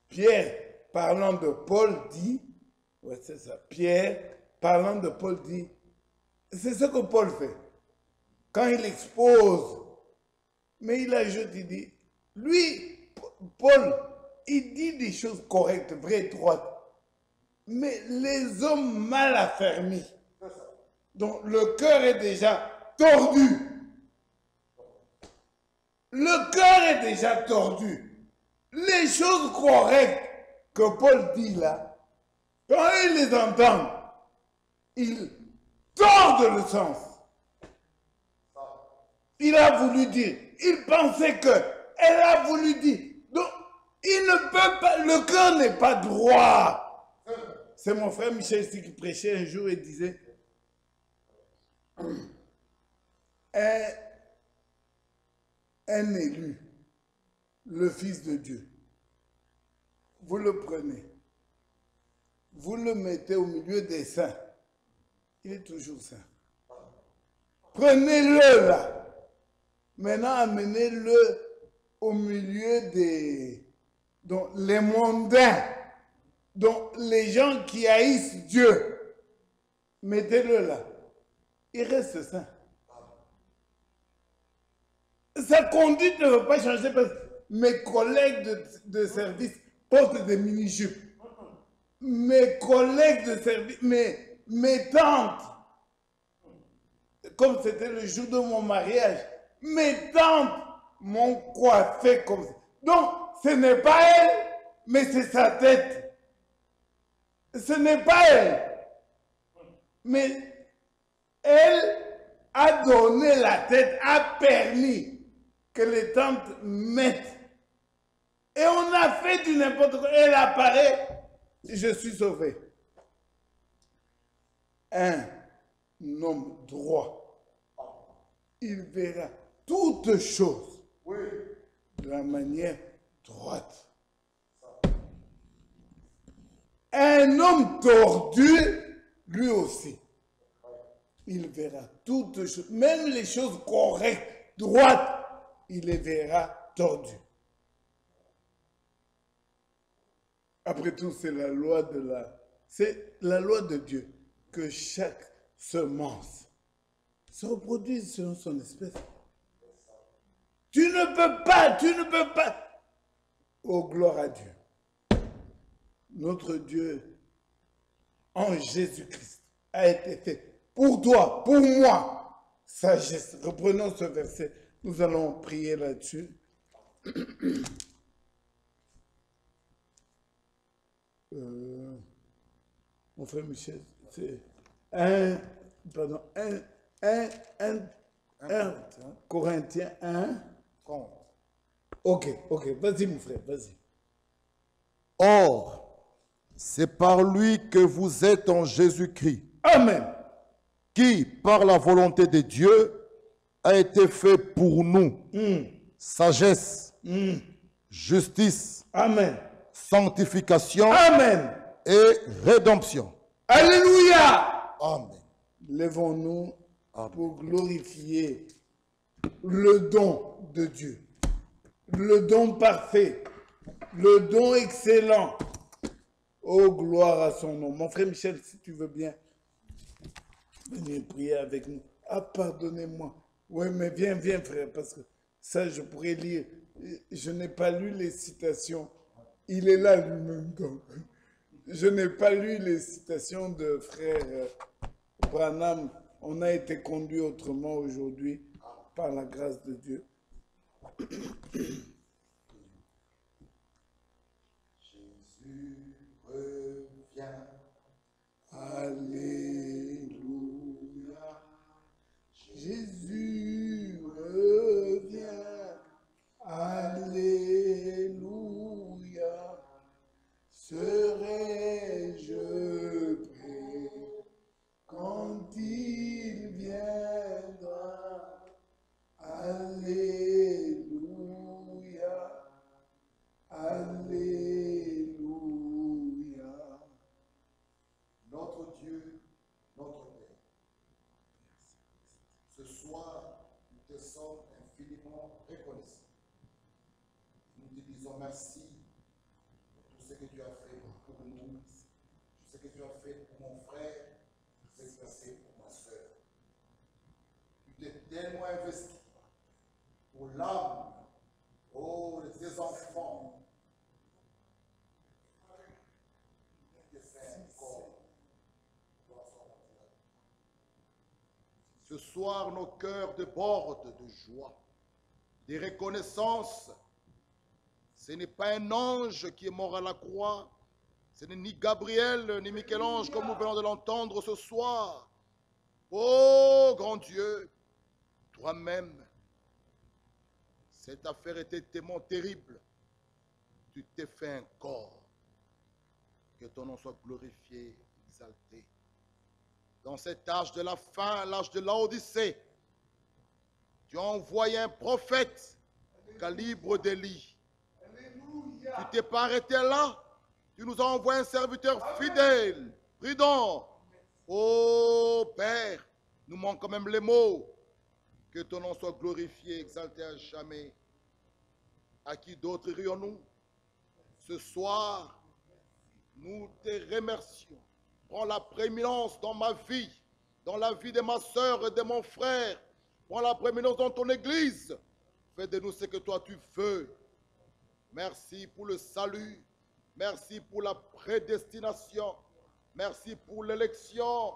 Pierre parlant de Paul dit, ouais c'est ça, Pierre parlant de Paul dit, c'est ce que Paul fait. Quand il expose, mais il ajoute, il dit, lui, Paul, il dit des choses correctes, vraies, droites. Mais les hommes mal affermis, donc le cœur est déjà tordu. Le cœur est déjà tordu. Les choses correctes que Paul dit là, quand ils les entendent, ils tordent le sens. Il a voulu dire, il pensait que, elle a voulu dire. Donc, il ne peut pas, le cœur n'est pas droit. C'est mon frère Michel ici qui prêchait un jour et disait, un élu, le Fils de Dieu, vous le prenez, vous le mettez au milieu des saints, il est toujours saint. Prenez-le là, maintenant amenez-le au milieu des, donc, les mondains, donc les gens qui haïssent Dieu, mettez-le là. il reste saint. Sa conduite ne veut pas changer parce que mes collègues de service portent des mini-jupes. Mes collègues de service, mes tantes, comme c'était le jour de mon mariage, mes tantes m'ont coiffé comme ça. Donc, ce n'est pas elle, mais c'est sa tête. Ce n'est pas elle. Mais elle a donné la tête, a permis que les tantes mettent. Et on a fait du n'importe quoi. Elle apparaît, je suis sauvé. Un homme droit, il verra toutes choses de la manière droite. Un homme tordu, lui aussi, il verra toutes choses, même les choses correctes, droites, il les verra tordues. Après tout, c'est la loi de Dieu, que chaque semence se reproduise selon son espèce. Tu ne peux pas. Oh, gloire à Dieu. Notre Dieu, en Jésus-Christ, a été fait pour toi, pour moi. Sagesse. Reprenons ce verset. Nous allons prier là-dessus. Mon frère Michel, c'est Corinthiens 1. 30. Ok, vas-y mon frère, vas-y. Or, c'est par lui que vous êtes en Jésus-Christ, Amen. qui, par la volonté de Dieu, a été fait pour nous sagesse, justice, Amen. sanctification Amen. et rédemption. Alléluia. Amen. Lèvons-nous pour glorifier le don de Dieu, le don parfait, le don excellent. Oh, gloire à son nom. Mon frère Michel, si tu veux bien venir prier avec nous. Ah, pardonnez-moi. Oui, mais viens, frère, parce que ça, je pourrais lire. Je n'ai pas lu les citations. Il est là lui-même. Donc. Je n'ai pas lu les citations de frère Branham. On a été conduit autrement aujourd'hui par la grâce de Dieu. Jésus revient. Alléluia. Jésus revient. Alléluia. Serai-je prêt quand il viendra? Alléluia. Alléluia. Notre Dieu, notre Père, ce soir, nous te sommes infiniment reconnaissants. Nous te disons merci pour tout ce que tu as fait pour nous, tout ce que tu as fait pour mon frère, tout ce que tu as fait pour ma soeur. Tu t'es tellement investi pour l'âme, oh, de tes enfants. Ce soir, nos cœurs débordent de joie, de reconnaissance. Ce n'est pas un ange qui est mort à la croix. Ce n'est ni Gabriel, ni Michel-Ange, comme nous venons de l'entendre ce soir. Oh, grand Dieu, toi-même, cette affaire était tellement terrible. Tu t'es fait un corps. Que ton nom soit glorifié, exalté. Dans cet âge de la fin, l'âge de l'Odyssée, tu as envoyé un prophète, calibre d'Élie. Tu t'es pas arrêté là. Tu nous as envoyé un serviteur fidèle, prudent. Oh Père, nous manquons même les mots. Que ton nom soit glorifié, exalté à jamais. À qui d'autre irions-nous? Ce soir, nous te remercions. Prends la prééminence dans ma vie, dans la vie de ma soeur et de mon frère. Prends la prééminence dans ton église. Fais de nous ce que toi tu veux. Merci pour le salut. Merci pour la prédestination. Merci pour l'élection.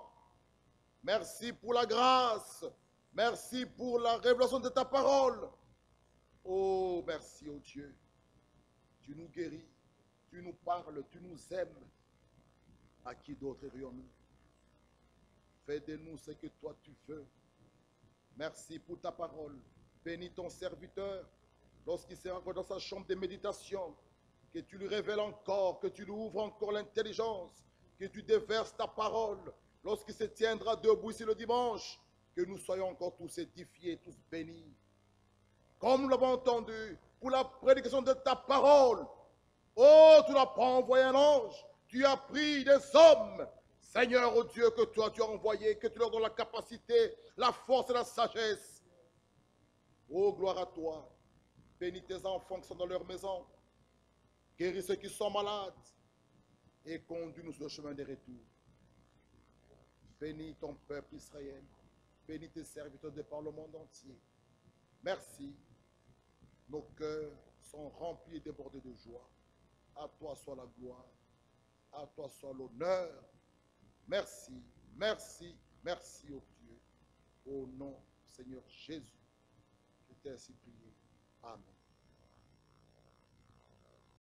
Merci pour la grâce. Merci pour la révélation de ta parole. Oh, merci, oh Dieu. Tu nous guéris, tu nous parles, tu nous aimes. À qui d'autre irions-nous? Fais de nous ce que toi tu veux. Merci pour ta parole. Bénis ton serviteur lorsqu'il sera encore dans sa chambre de méditation. Que tu lui révèles encore, que tu lui ouvres encore l'intelligence, que tu déverses ta parole. Lorsqu'il se tiendra debout ici le dimanche, que nous soyons encore tous édifiés, tous bénis. Comme nous l'avons entendu, pour la prédication de ta parole. Oh, tu n'as pas envoyé un ange, tu as pris des hommes. Seigneur, oh Dieu, que toi tu as envoyé, que tu leur donnes la capacité, la force et la sagesse. Oh, gloire à toi. Bénis tes enfants qui sont dans leur maison. Guéris ceux qui sont malades. Et conduis-nous sur le chemin des retours. Bénis ton peuple Israël. Bénis tes serviteurs de par le monde entier. Merci. Nos cœurs sont remplis et débordés de joie. À toi soit la gloire. À toi soit l'honneur. Merci, merci, merci, ô Dieu. Au nom du Seigneur Jésus, je t'ai ainsi prié. Amen.